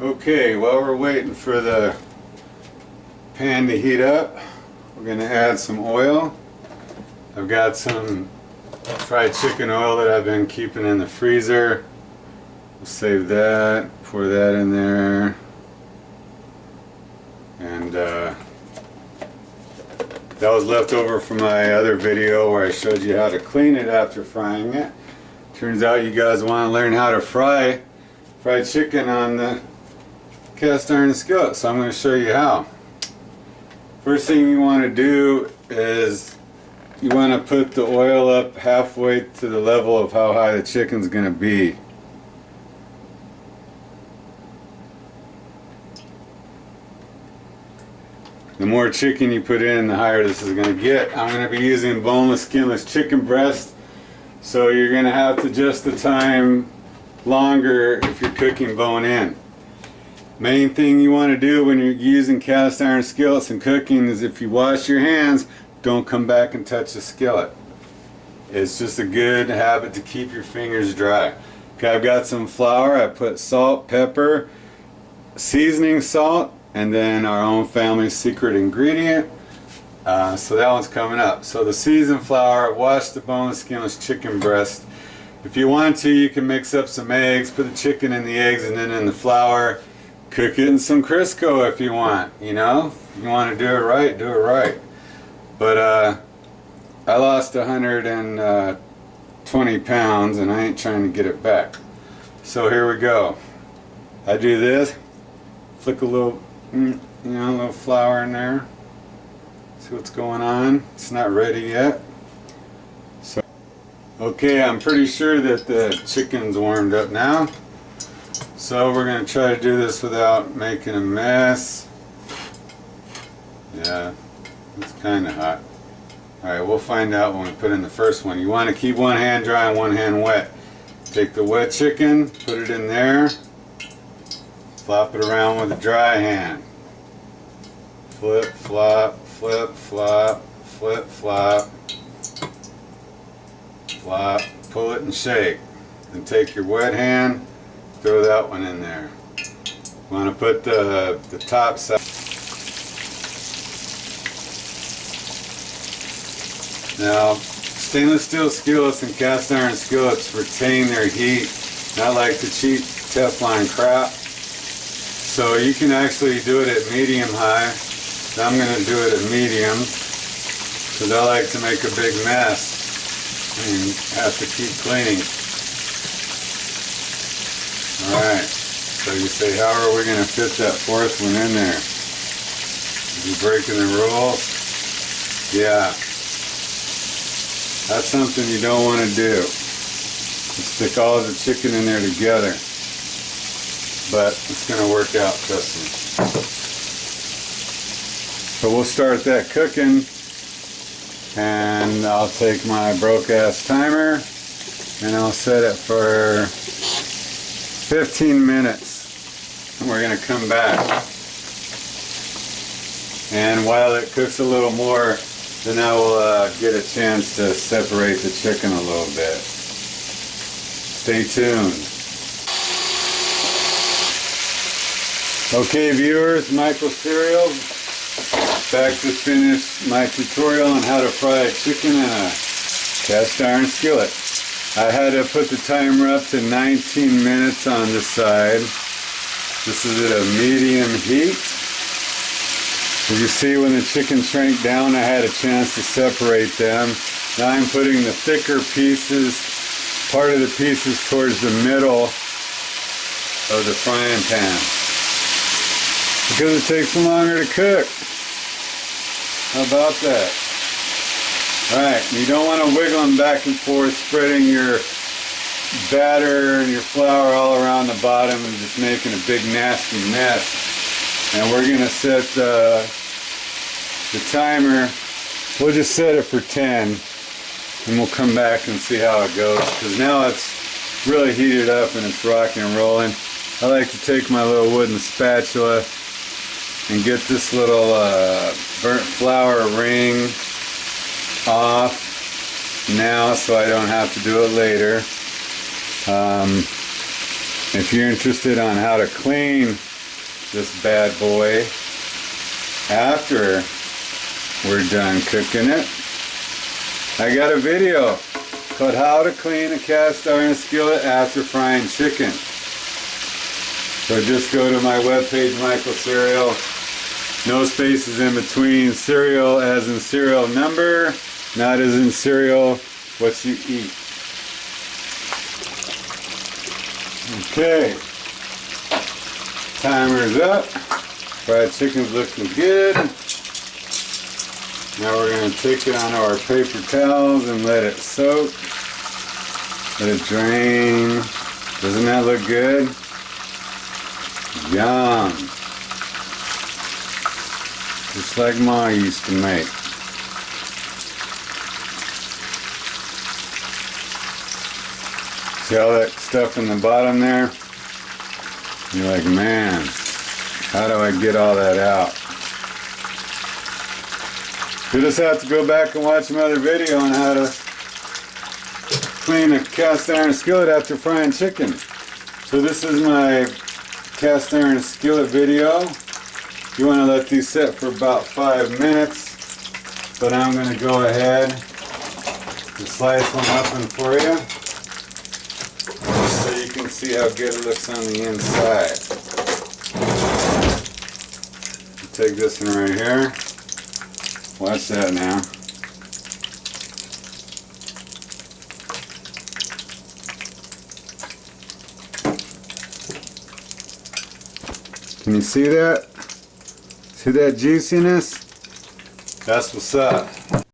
Okay, while we're waiting for the pan to heat up, we're going to add some oil. I've got some fried chicken oil that I've been keeping in the freezer. We'll save that, pour that in there, and that was left over from my other video where I showed you how to clean it after frying it. Turns out you guys want to learn how to fry fried chicken on the cast iron skillet, so I'm going to show you how. First thing you want to do is you want to put the oil up halfway to the level of how high the chicken's going to be. The more chicken you put in, the higher this is going to get. I'm going to be using boneless, skinless chicken breast, so you're going to have to adjust the time longer if you're cooking bone in. Main thing you want to do when you're using cast iron skillets and cooking is if you wash your hands, don't come back and touch the skillet. It's just a good habit to keep your fingers dry. Okay, I've got some flour. I put salt, pepper, seasoning salt, and then our own family's secret ingredient. So that one's coming up. So the seasoned flour, wash the boneless, skinless chicken breast. If you want to, you can mix up some eggs, put the chicken in the eggs and then in the flour. Cook it in some Crisco if you want, you know. If you want to do it right, do it right. But I lost 120 pounds and I ain't trying to get it back. So here we go. I do this, flick a little, a little flour in there. See what's going on. It's not ready yet. So, okay, I'm pretty sure that the chicken's warmed up now. So we're going to try to do this without making a mess. Yeah, it's kind of hot. Alright, we'll find out when we put in the first one. You want to keep one hand dry and one hand wet. Take the wet chicken, put it in there, flop it around with a dry hand. Flip, flop, flip, flop, flip, flop, flop, pull it and shake. Then take your wet hand, throw that one in there. You want to put the top side. Now, stainless steel skillets and cast iron skillets retain their heat, not like the cheap Teflon crap. So you can actually do it at medium high. I'm going to do it at medium because I like to make a big mess and have to keep cleaning. Alright, so you say, how are we going to fit that fourth one in there? Are you breaking the rules? Yeah. That's something you don't want to do. Stick all of the chicken in there together. But it's going to work out, trust me. So we'll start that cooking. And I'll take my broke-ass timer and I'll set it for 15 minutes, and we're going to come back. And while it cooks a little more, then I will get a chance to separate the chicken a little bit. Stay tuned. Okay viewers, Michael Cereal, back to finish my tutorial on how to fry chicken in a cast iron skillet. I had to put the timer up to 19 minutes on the side. This is at a medium heat. As you see, when the chicken shrank down, I had a chance to separate them. Now I'm putting the thicker pieces, part of the pieces towards the middle of the frying pan. Because it takes longer to cook. How about that? Alright, you don't want to wiggle them back and forth, spreading your batter and your flour all around the bottom and just making a big nasty mess. And we're going to set the timer, we'll just set it for 10 and we'll come back and see how it goes, because now it's really heated up and it's rocking and rolling. I like to take my little wooden spatula and get this little burnt flour ring off now so I don't have to do it later. If you're interested on how to clean this bad boy after we're done cooking it. I got a video called How to Clean a Cast Iron Skillet After Frying Chicken. So just go to my webpage, Michael Cereal. No spaces in between. Cereal as in serial number, not as in cereal what you eat. Okay. Timer's up. Fried chicken's looking good. Now we're going to take it onto our paper towels and let it soak. Let it drain. Doesn't that look good? Yum. Just like Ma used to make. See all that stuff in the bottom there? You're like, man, how do I get all that out? You just have to go back and watch another video on how to clean a cast iron skillet after frying chicken. So this is my cast iron skillet video. You want to let these set for about 5 minutes, but I'm going to go ahead and slice one open for you so you can see how good it looks on the inside. Take this one right here. Watch that now. Can you see that? See that juiciness? That's what's up.